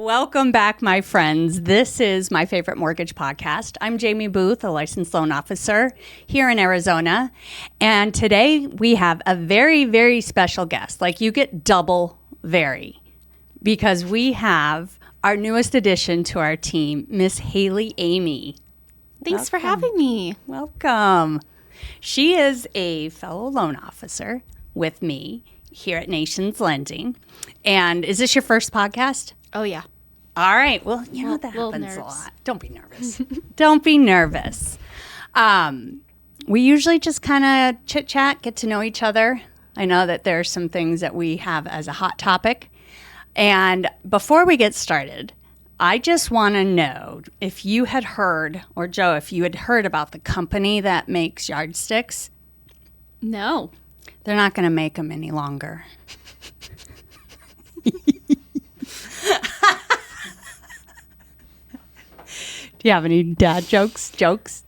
Welcome back, my friends. This is My Favorite Mortgage Podcast. I'm Jaimie Booth, a licensed loan officer here in Arizona. And today we have a very, very special guest. Like, you get double very, because we have our newest addition to our team, Miss Hailey Ameigh. Thanks for having me. Welcome. She is a fellow loan officer with me here at Nations Lending. And is this your first podcast? Oh, yeah. All right. Well, you know, that Little happens a nerves. lot. Don't be nervous. Don't be nervous. We usually just kind of chit chat, get to know each other. I know that there are some things that we have as a hot topic. And before we get started, I just want to know if you had heard, or Joe, if you had heard about the company that makes yardsticks. No. They're not going to make them any longer. Do you have any dad jokes?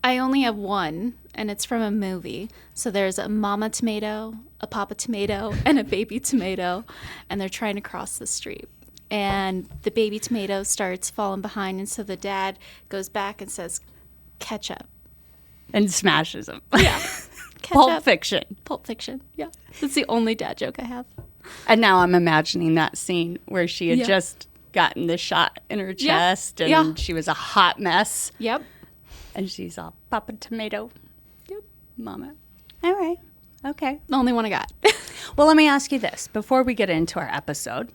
I only have one, and it's from a movie. So there's a mama tomato, a papa tomato, and a baby tomato, and they're trying to cross the street. And the baby tomato starts falling behind, and so the dad goes back and says, ketchup. And smashes them. Yeah. Pulp Fiction. Pulp Fiction, yeah. That's the only dad joke I have. And now I'm imagining that scene where she had Yeah. just gotten the shot in her chest, and Yeah. she was a hot mess. Yep. And she's all, Papa Tomato. Yep. Mama. All right. Okay. The only one I got. Well, let me ask you this. Before we get into our episode,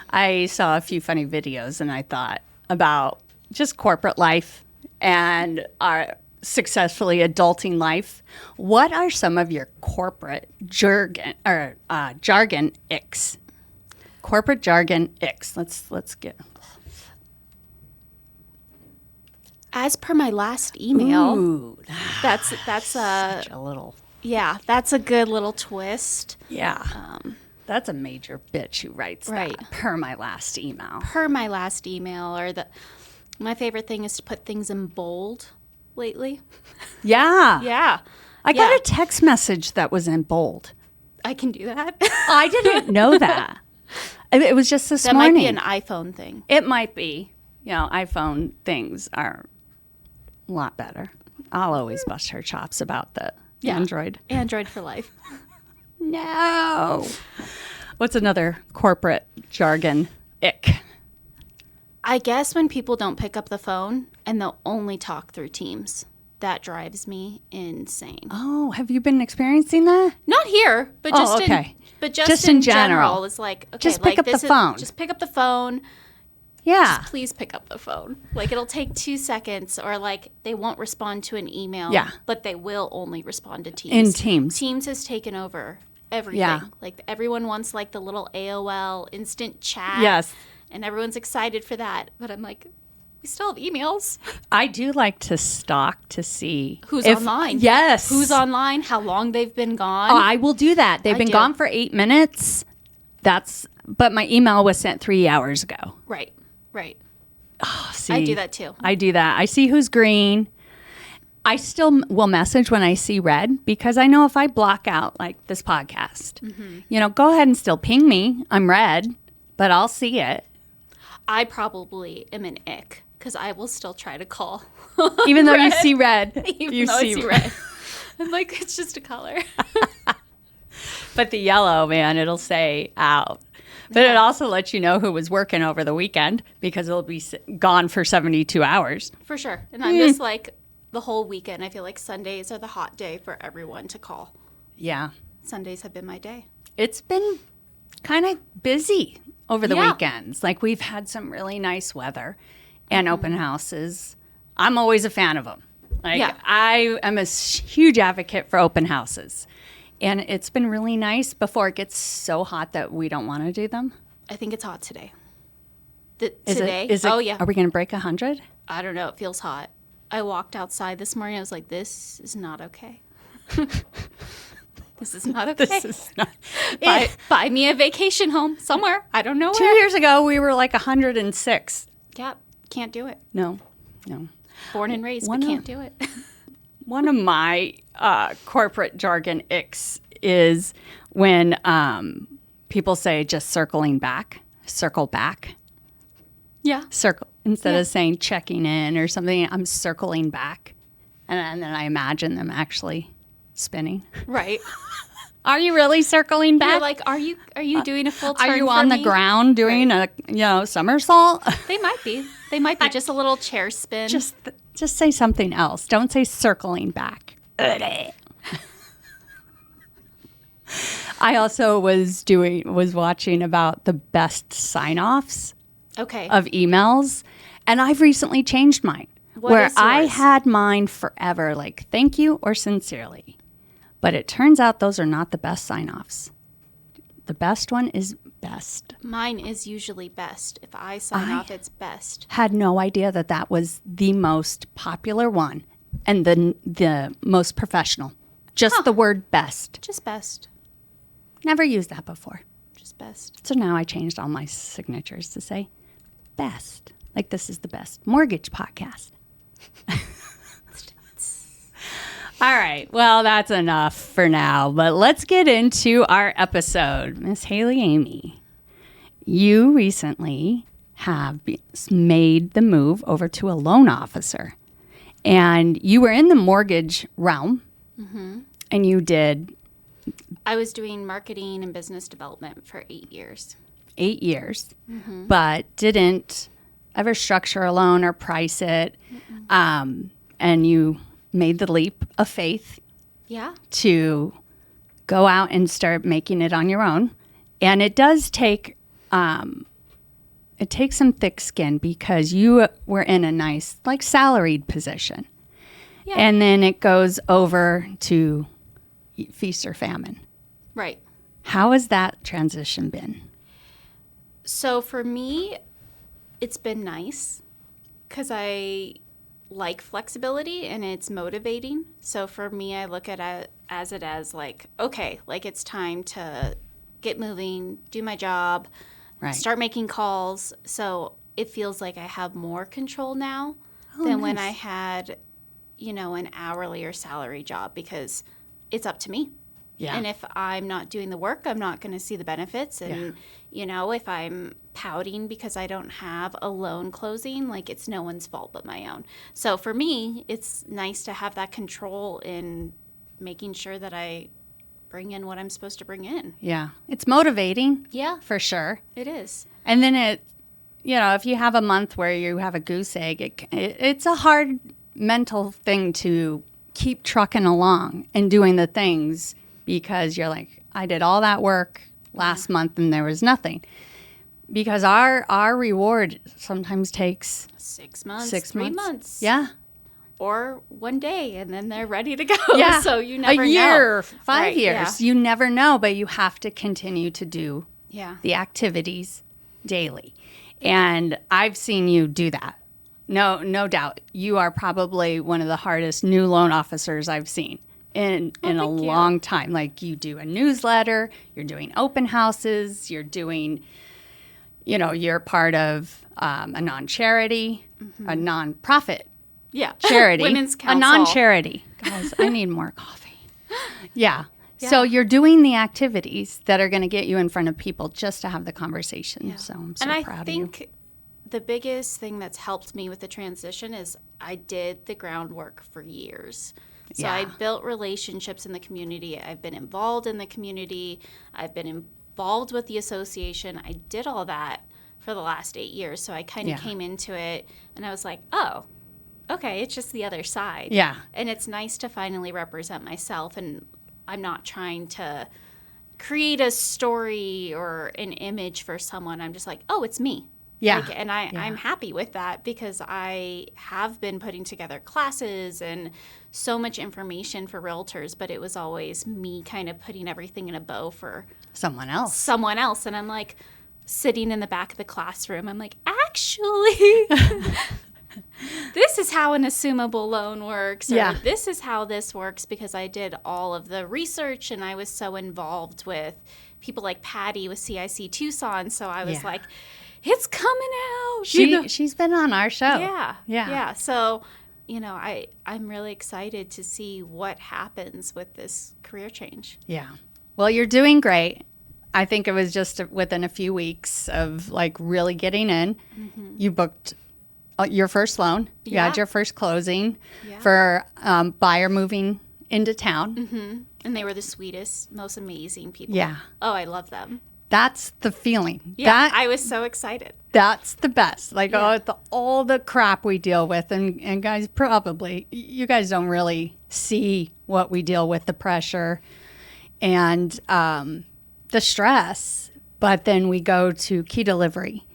I saw a few funny videos, and I thought about just corporate life and our successfully adulting life. What are some of your corporate jargon icks? Corporate jargon icks. Let's get. As per my last email, Ooh, that's such a little. yeah, that's a good little twist. Yeah. That's a major bitch who writes Right. that per my last email. Per my last email, my favorite thing is to put things in bold lately. Yeah. Yeah. I got a text message that was in bold. I can do that. I didn't know that. It was just this That morning. might be an iPhone thing. It might be. You know, iPhone things are a lot better. I'll always bust her chops about the Android. Android for life. No. What's another corporate jargon ick? I guess when people don't pick up the phone and they'll only talk through Teams. That drives me insane. Oh, have you been experiencing that? Not here, but just Just in in general. general. It's like, okay, Just pick up the phone. Just pick up the phone. Yeah. Just please pick up the phone. Like, it'll take 2 seconds, or like they won't respond to an email. Yeah. But they will only respond to Teams. In Teams. Teams has taken over everything. Yeah. Like, everyone wants like the little AOL instant chat. Yes. And everyone's excited for that. But I'm like, we still have emails. I do like to stalk to see Who's if- online? Yes. Who's online? How long they've been gone? Oh, I will do that. They've been do. gone for 8 minutes. But my email was sent 3 hours ago. Right. See, I do that too. I do that. I see who's green. I still will message when I see red, because I know if I block out like this podcast, go ahead and still ping me. I'm red, but I'll see it. I probably am an ick because I will still try to call. Even though you see red. Even though I see red. I'm like, it's just a color. But the yellow, man, it'll say out. But it also lets you know who was working over the weekend, because it'll be gone for 72 hours. For sure. And I'm just like, the whole weekend, I feel like Sundays are the hot day for everyone to call. Yeah. Sundays have been my day. It's been kind of busy over the Yeah. weekends. Like, we've had some really nice weather and open houses. I'm always a fan of them. Like, Yeah. I am a huge advocate for open houses. And it's been really nice before it gets so hot that we don't want to do them. I think it's hot today. Is Today? It, Oh, yeah. Are we going to break 100? I don't know. It feels hot. I walked outside this morning. I was like, this is not okay. This is not okay. This is not. Buy me a vacation home somewhere. I don't know where. 2 years ago, we were like 106. Yep. Can't do it. No. Born and raised, but can't do it. One of my corporate jargon icks is when people say just circle back. Yeah. Circle. Instead of saying checking in or something, I'm circling back. And then I imagine them actually spinning. Right. Are you really circling back? You're like, are you doing a full turn? Are you for on the me? ground doing a somersault? They might be. They might be just a little chair spin. Just say something else. Don't say circling back. I also was watching about the best sign-offs okay. of emails, and I've recently changed mine. What is I yours? had mine forever, like thank you or sincerely. But it turns out those are not the best sign-offs. The best one is best. Mine is usually best. If I sign off, it's best. Had no idea that was the most popular one and the most professional. Just the word best. Just best. Never used that before. Just best. So now I changed all my signatures to say best. Like this is the best mortgage podcast. All right. Well, that's enough for now, but let's get into our episode. Miss Hailey Ameigh, you recently have made the move over to a loan officer, and you were in the mortgage realm, and you did... I was doing marketing and business development for 8 years. 8 years, but didn't ever structure a loan or price it, and you made the leap of faith to go out and start making it on your own. And it does take, it takes some thick skin because you were in a nice, like, salaried position. Yeah. And then it goes over to feast or famine. Right. How has that transition been? So for me, it's been nice because I like flexibility and it's motivating. So for me, I look at it as like, okay, like it's time to get moving, do my job, start making calls. So it feels like I have more control now than when I had, an hourly or salary job because it's up to me. Yeah. And if I'm not doing the work, I'm not going to see the benefits. And, if I'm pouting because I don't have a loan closing, like it's no one's fault but my own. So for me, it's nice to have that control in making sure that I bring in what I'm supposed to bring in. Yeah. It's motivating. Yeah. For sure. It is. And then if you have a month where you have a goose egg, it's a hard mental thing to keep trucking along and doing the things because you're like, I did all that work last month and there was nothing. Because our reward sometimes takes 6 months, 3 months. Yeah. Or 1 day and then they're ready to go. Yeah. So you never know. A year, 5 right, years. Yeah. You never know, but you have to continue to do Yeah. the activities daily. And I've seen you do that. No doubt. You are probably one of the hardest new loan officers I've seen in a long time. Like you do a newsletter, you're doing open houses, you're doing, you're part of a non-charity, a non-profit charity. Women's Council. A non-charity. Guys, I need more coffee. Yeah. So you're doing the activities that are going to get you in front of people just to have the conversation. Yeah. So I'm so proud of you. And I think the biggest thing that's helped me with the transition is I did the groundwork for years. So I built relationships in the community. I've been involved in the community. I've been involved with the association. I did all that for the last 8 years. So I kind of came into it and I was like, oh, okay, it's just the other side. Yeah. And it's nice to finally represent myself. And I'm not trying to create a story or an image for someone. I'm just like, oh, it's me. Yeah. And I'm happy with that because I have been putting together classes and so much information for realtors, but it was always me kind of putting everything in a bow for someone else. And I'm like sitting in the back of the classroom. I'm like, actually, this is how an assumable loan works. Or this is how this works because I did all of the research and I was so involved with people like Patty with CIC Tucson. So I was like, it's coming out. She's been on our show. Yeah. So, I'm really excited to see what happens with this career change. Yeah. Well, you're doing great. I think it was just within a few weeks of like really getting in, you booked your first loan. You had your first closing for buyer moving into town. And they were the sweetest, most amazing people. Yeah. Oh, I love them. That's the feeling. Yeah, I was so excited. That's the best. Like all the crap we deal with, and guys, probably you guys don't really see what we deal with, the pressure and the stress. But then we go to key delivery,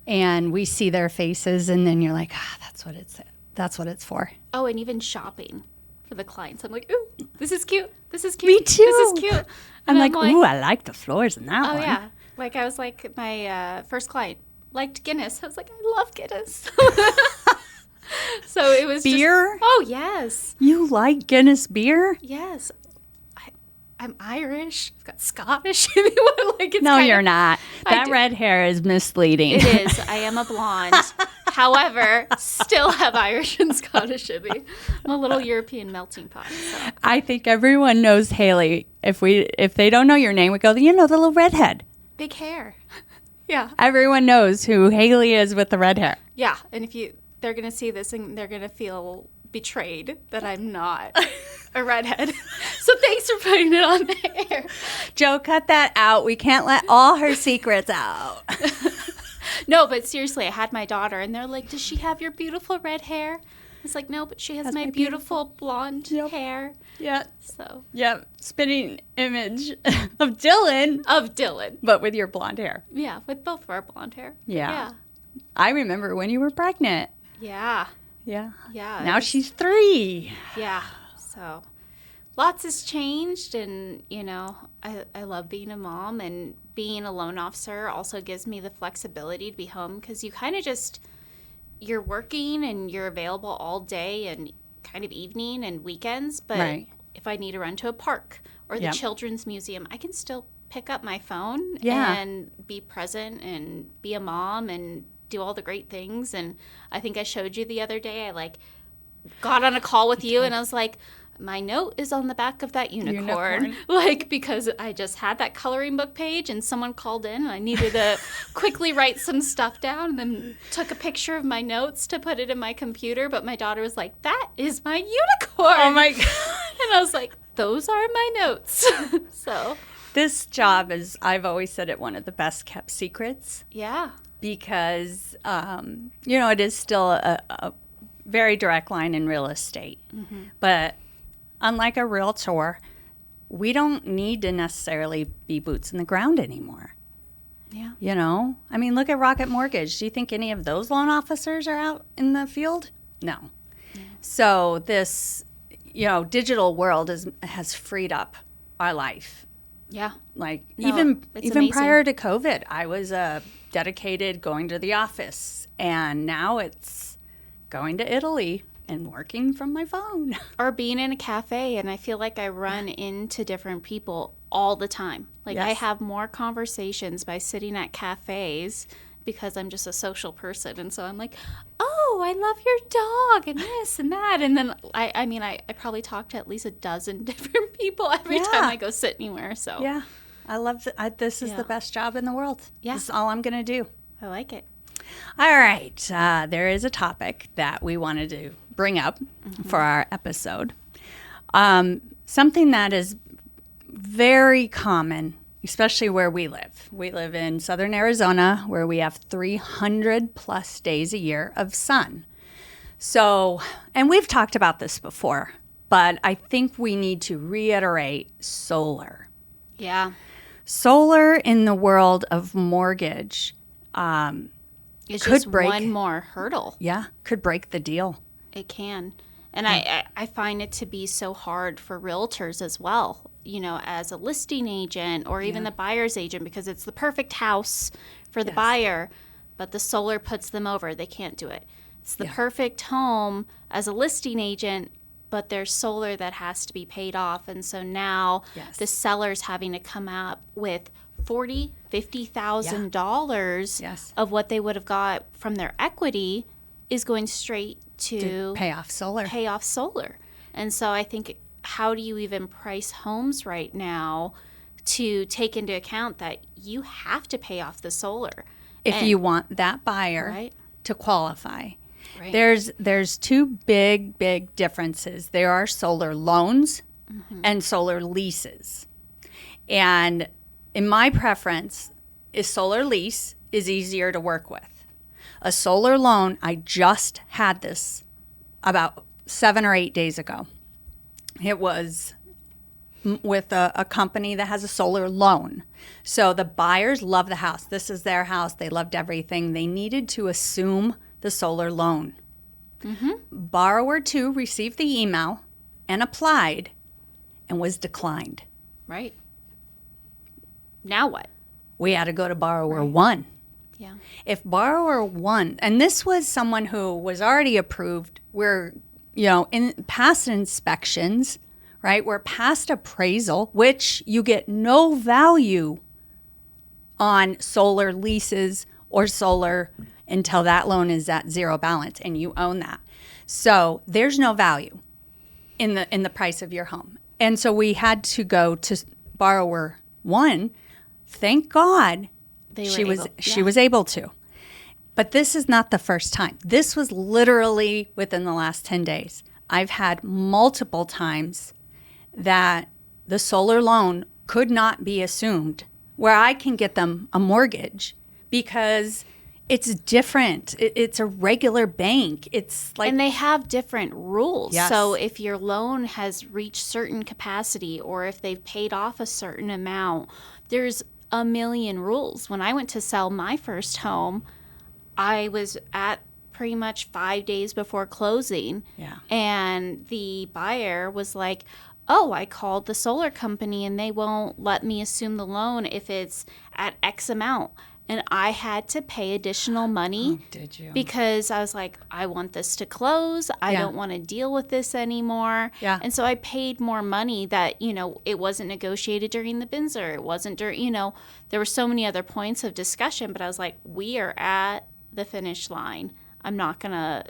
and we see their faces, and then you're like, that's what it's for. Oh, and even shopping for the clients. I'm like, ooh, this is cute. This is cute. Me too. This is cute. I'm like, ooh, I like the floors in that one. Oh, yeah. Like, I was like, my first client liked Guinness. I was like, I love Guinness. So it was beer? Oh, yes. You like Guinness beer? Yes. I'm Irish. I've got Scottish. It's no, you're not. That red hair is misleading. It is. I am a blonde. However, still have Irish and Scottish in me. I'm a little European melting pot. So. I think everyone knows Hailey. If they don't know your name, we go, the little redhead. Big hair. Yeah. Everyone knows who Hailey is with the red hair. Yeah. And they're going to see this and they're going to feel betrayed that I'm not a redhead. So thanks for putting it on the air. Joe, cut that out. We can't let all her secrets out. No, but seriously, I had my daughter, and they're like, does she have your beautiful red hair? It's like, no, but she has my beautiful blonde hair. Yeah. So. Yeah. Spitting image of Dylan. Of Dylan. But with your blonde hair. Yeah, with both of our blonde hair. Yeah. I remember when you were pregnant. Yeah. Yeah. Yeah. Now she's 3. Yeah. So lots has changed, and, I love being a mom, and being a loan officer also gives me the flexibility to be home because you kind of you're working and you're available all day and kind of evening and weekends. But if I need to run to a park or the children's museum, I can still pick up my phone and be present and be a mom and do all the great things. And I think I showed you the other day, I got on a call with you and I was like, my note is on the back of that unicorn. Because I just had that coloring book page and someone called in and I needed to quickly write some stuff down, and then took a picture of my notes to put it in my computer. But my daughter was like, that is my unicorn. Oh my God. And I was like, those are my notes. So this job is, I've always said it, one of the best kept secrets. Yeah. Because, it is still a very direct line in real estate. Mm-hmm. But unlike a realtor, we don't need to necessarily be boots in the ground anymore. Yeah. I mean, look at Rocket Mortgage. Do you think any of those loan officers are out in the field? No. Yeah. So this, digital world has freed up our life. Yeah. Even prior to COVID, I was dedicated going to the office, and now it's going to Italy and working from my phone. Or being in a cafe, and I feel like I run into different people all the time. I have more conversations by sitting at cafes because I'm just a social person. And so I'm like, oh, I love your dog and this and that. And then, I probably talk to at least a dozen different people every time I go sit anywhere. So yeah, I love it. This is the best job in the world. Yeah. This is all I'm going to do. I like it. All right. There is a topic that we wanted to bring up for our episode. Something that is very common, especially where we live. We live in southern Arizona, where we have 300 plus days a year of sun. So, and we've talked about this before, but I think we need to reiterate solar. Yeah. Solar in the world of mortgage it's just one more hurdle. Yeah, could break the deal. It can. And I find it to be so hard for realtors as well, as a listing agent or even the buyer's agent, because it's the perfect house for the buyer, but the solar puts them over. They can't do it. It's the perfect home as a listing agent, but there's solar that has to be paid off. And so now the seller's having to come up with $40,000, $50,000 of what they would have got from their equity is going straight to pay off solar. And so I think, how do you even price homes right now to take into account that you have to pay off the solar. If you want that buyer Right. to qualify. Right. There's two big differences. There are solar loans and solar leases. And in my preference, a solar lease is easier to work with. A solar loan, I just had this about 7 or 8 days ago. It was with a company that has a solar loan. So the buyers love the house. This is their house. They loved everything. They needed to assume the solar loan. Borrower 2 received the email and applied and was declined. Right. Now what? We had to go to borrower 1. Yeah. If borrower 1, and this was someone who was already approved, we're, in past inspections, right? We're past appraisal, which you get no value on solar leases or solar until that loan is at zero balance and you own that. So there's no value in the price of your home. And so we had to go to borrower 1. Thank God she was able to. But this is not the first time. This was literally within the last 10 days. I've had multiple times that the solar loan could not be assumed where I can get them a mortgage because it's different. It's a regular bank. It's like, and they have different rules. Yes. So if your loan has reached certain capacity or if they've paid off a certain amount, there's a million rules. When I went to sell my first home, I was at pretty much 5 days before closing. Yeah. And the buyer was like, oh, I called the solar company and they won't let me assume the loan if it's at X amount. And I had to pay additional money. Oh, did you? Because I was like, I want this to close. I don't want to deal with this anymore. Yeah. And so I paid more money that, it wasn't negotiated during the Binzer. It wasn't during, there were so many other points of discussion. But I was like, we are at the finish line. I'm not going to,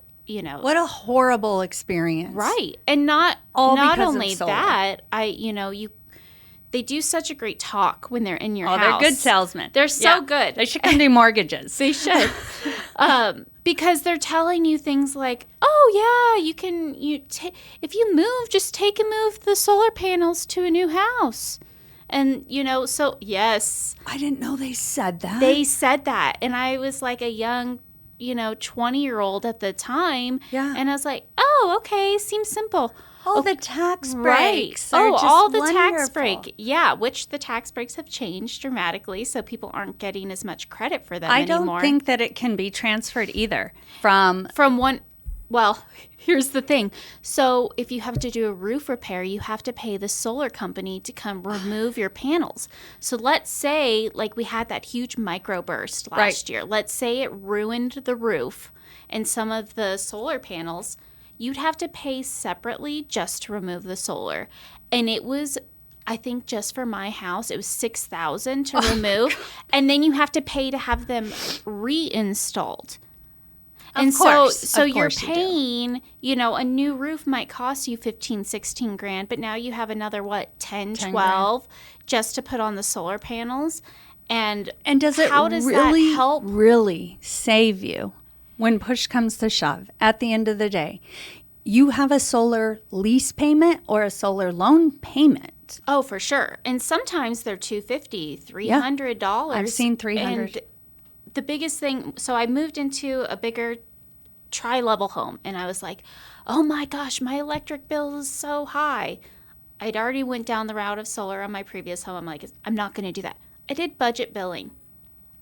What a horrible experience. Right. And not because of only solar. that, they do such a great talk when they're in your house. Oh, they're good salesmen. They're so good. They should come do mortgages. They should. Because they're telling you things like, oh, yeah, if you move, just take and move the solar panels to a new house. And, so, yes. I didn't know they said that. They said that. And I was like a young 20-year-old at the time. Yeah. And I was like, oh, okay, seems simple. Oh, the tax Right. breaks. Are just all the tax wonderful. break. Yeah, which the tax breaks have changed dramatically, so people aren't getting as much credit for them anymore. I don't think that it can be transferred either from one. Well, here's the thing. So if you have to do a roof repair, you have to pay the solar company to come remove your panels. So let's say, like we had that huge microburst last year. Let's say it ruined the roof and some of the solar panels. You'd have to pay separately just to remove the solar. And it was, I think just for my house, it was $6,000 to remove. And then you have to pay to have them reinstalled. And so you're paying, a new roof might cost you 15, 16 grand, but now you have another, 10 12 just to put on the solar panels. And does it how does really that help? Really save you when push comes to shove at the end of the day? You have a solar lease payment or a solar loan payment. Oh, for sure. And sometimes they're $250, $300. I've seen $300. And the biggest thing, so I moved into a bigger tri-level home, and I was like, oh my gosh, my electric bill is so high. I'd already went down the route of solar on my previous home. I'm like, I'm not going to do that. I did budget billing,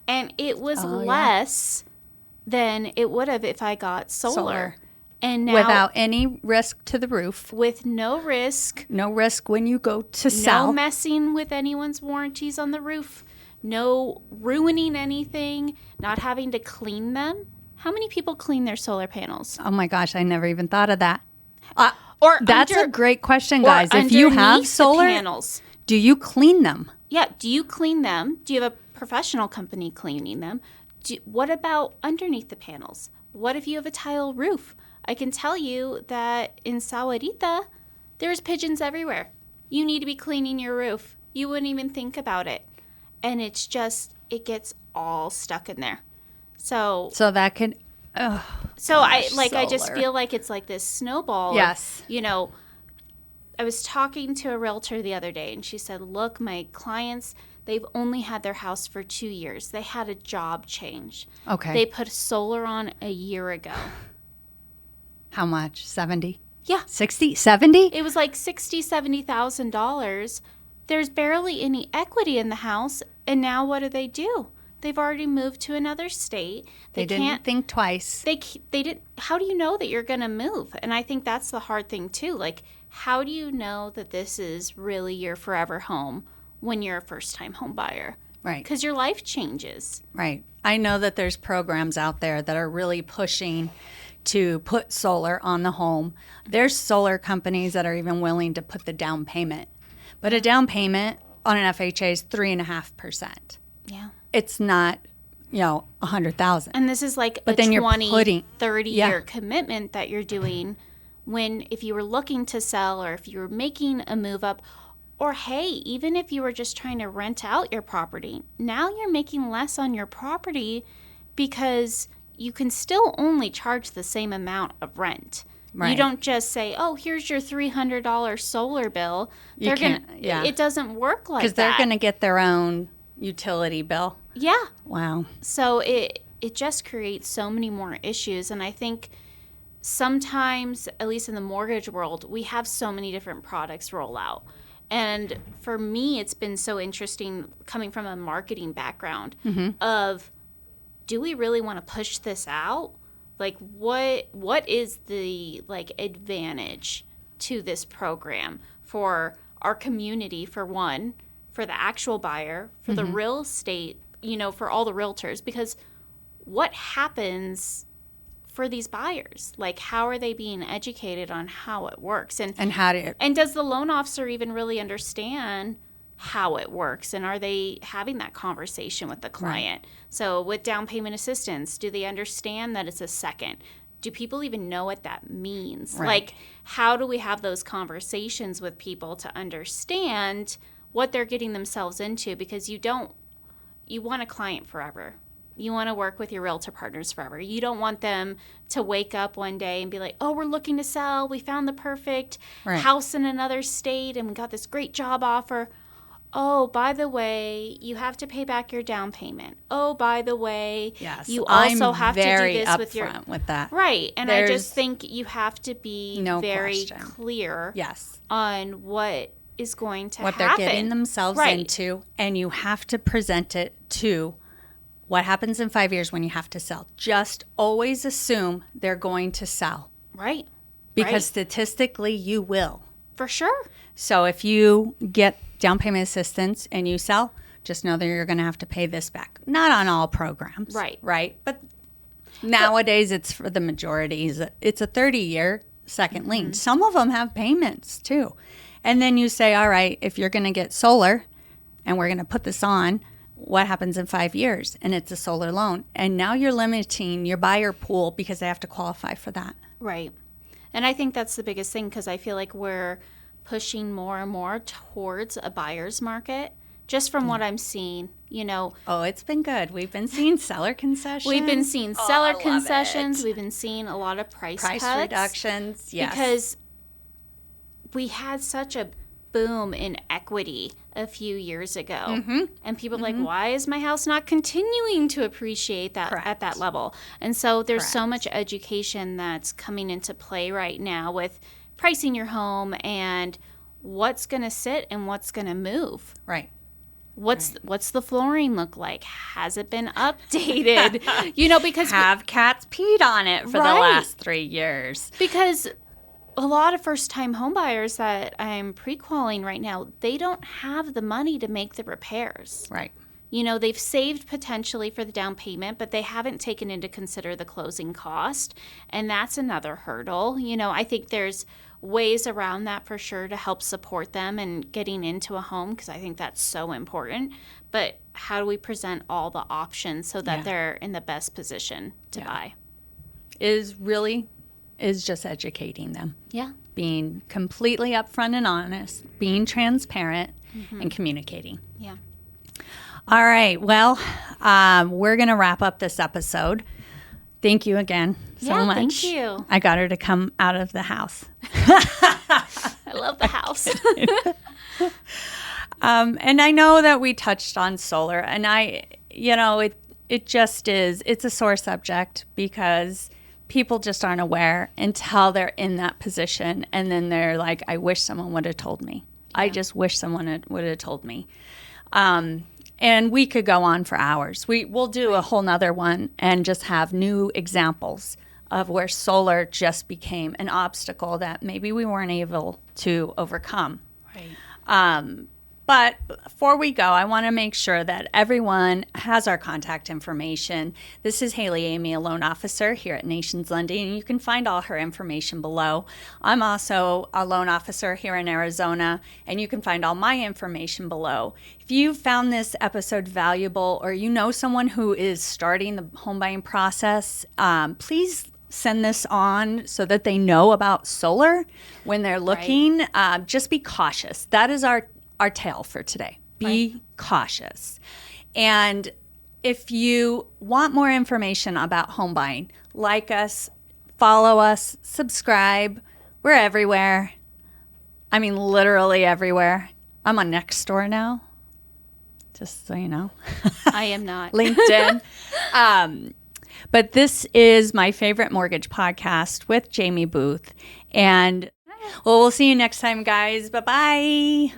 and it was less than it would have if I got solar. And now, without any risk to the roof. With no risk. No risk when you go to sell. No messing with anyone's warranties on the roof. No ruining anything. Not having to clean them. How many people clean their solar panels? Oh my gosh, I never even thought of that. That's a great question, guys. If you have solar panels, do you clean them? Yeah, do you clean them? Do you have a professional company cleaning them? What about underneath the panels? What if you have a tile roof? I can tell you that in Sahuarita, there's pigeons everywhere. You need to be cleaning your roof. You wouldn't even think about it. And it's just, it gets all stuck in there. So that could, I just feel like it's like this snowball. Yes. Of, I was talking to a realtor the other day, and she said, look, my clients, they've only had their house for 2 years. They had a job change. Okay. They put solar on a year ago. How much? 70? Yeah. 60? 70? It was like $60,000, $70,000. There's barely any equity in the house, and now what do? They've already moved to another state. They didn't think twice. They didn't. How do you know that you're going to move? And I think that's the hard thing too. Like, how do you know that this is really your forever home when you're a first-time home buyer? Right. Because your life changes. Right. I know that there's programs out there that are really pushing to put solar on the home. There's solar companies that are even willing to put the down payment. But a down payment on an FHA is 3.5%. Yeah. It's not, $100,000. And this is like but a then 30-year commitment that you're doing when, if you were looking to sell, or if you were making a move up, or hey, even if you were just trying to rent out your property, now you're making less on your property because you can still only charge the same amount of rent. Right. You don't just say, oh, here's your $300 solar bill. It doesn't work like that. Because they're going to get their own utility bill. Yeah. Wow. So it just creates so many more issues. And I think sometimes, at least in the mortgage world, we have so many different products roll out. And for me, it's been so interesting coming from a marketing background of, do we really want to push this out? Like, what is the advantage to this program for our community, for one, for the actual buyer, for the real estate, for all the realtors? Because what happens for these buyers? Like, how are they being educated on how it works? And does the loan officer even really understand how it works? And are they having that conversation with the client? Right. So with down payment assistance, do they understand that it's a second? Do people even know what that means? Right. Like, how do we have those conversations with people to understand what they're getting themselves into? Because you want a client forever. You want to work with your realtor partners forever. You don't want them to wake up one day and be like, oh, we're looking to sell. We found the perfect house in another state, and we got this great job offer. Oh, by the way, you have to pay back your down payment. Oh, by the way, you also have to do this with your with that. Right. And I just think you have to be very clear on what is going to happen. What they're getting themselves into, and you have to present it to what happens in 5 years when you have to sell. Just always assume they're going to sell. Right. Because statistically you will. For sure. So if you get down payment assistance and you sell, just know that you're going to have to pay this back. Not on all programs. Right. But nowadays it's for the majority. It's a 30-year second lien. Some of them have payments too. And then you say, all right, if you're going to get solar and we're going to put this on, what happens in 5 years? And it's a solar loan. And now you're limiting your buyer pool because they have to qualify for that. Right. And I think that's the biggest thing, because I feel like we're pushing more and more towards a buyer's market, just from what I'm seeing, Oh, it's been good. We've been seeing seller concessions. We've been seeing seller concessions. We've been seeing a lot of price cuts. Reductions, yes. Because we had such a boom in equity a few years ago. And people are like, why is my house not continuing to appreciate that at that level? And so there's so much education that's coming into play right now with pricing your home and what's going to sit and what's going to move. Right. What's the flooring look like? Has it been updated? Because have cats peed on it for the last 3 years? Because a lot of first-time homebuyers that I'm pre-qualing right now, they don't have the money to make the repairs. Right. They've saved potentially for the down payment, but they haven't taken into consider the closing cost, and that's another hurdle. I think there's ways around that for sure to help support them and getting into a home, because I think that's so important. But how do we present all the options so that they're in the best position to buy? Is just educating them. Yeah. Being completely upfront and honest, being transparent, and communicating. Yeah. All right. Well, we're going to wrap up this episode. Thank you again so much. Thank you. I got her to come out of the house. I love the house. And I know that we touched on solar, and it just is, it's a sore subject because people just aren't aware until they're in that position. And then they're like, I wish someone would have told me. Yeah. I just wish someone would have told me. And we could go on for hours. We'll do a whole nother one and just have new examples of where solar just became an obstacle that maybe we weren't able to overcome. Right. But before we go, I want to make sure that everyone has our contact information. This is Hailey Ameigh, a loan officer here at Nations Lending, and you can find all her information below. I'm also a loan officer here in Arizona, and you can find all my information below. If you found this episode valuable, or you know someone who is starting the home buying process, please send this on so that they know about solar when they're looking. Right. Just be cautious. That is our tale for today. Be cautious. And if you want more information about home buying, like us, follow us, subscribe. We're everywhere. I mean, literally everywhere. I'm on Nextdoor now, just so you know. I am not. LinkedIn. But this is My Favorite Mortgage Podcast with Jaimie Booth. And we'll see you next time, guys. Bye-bye.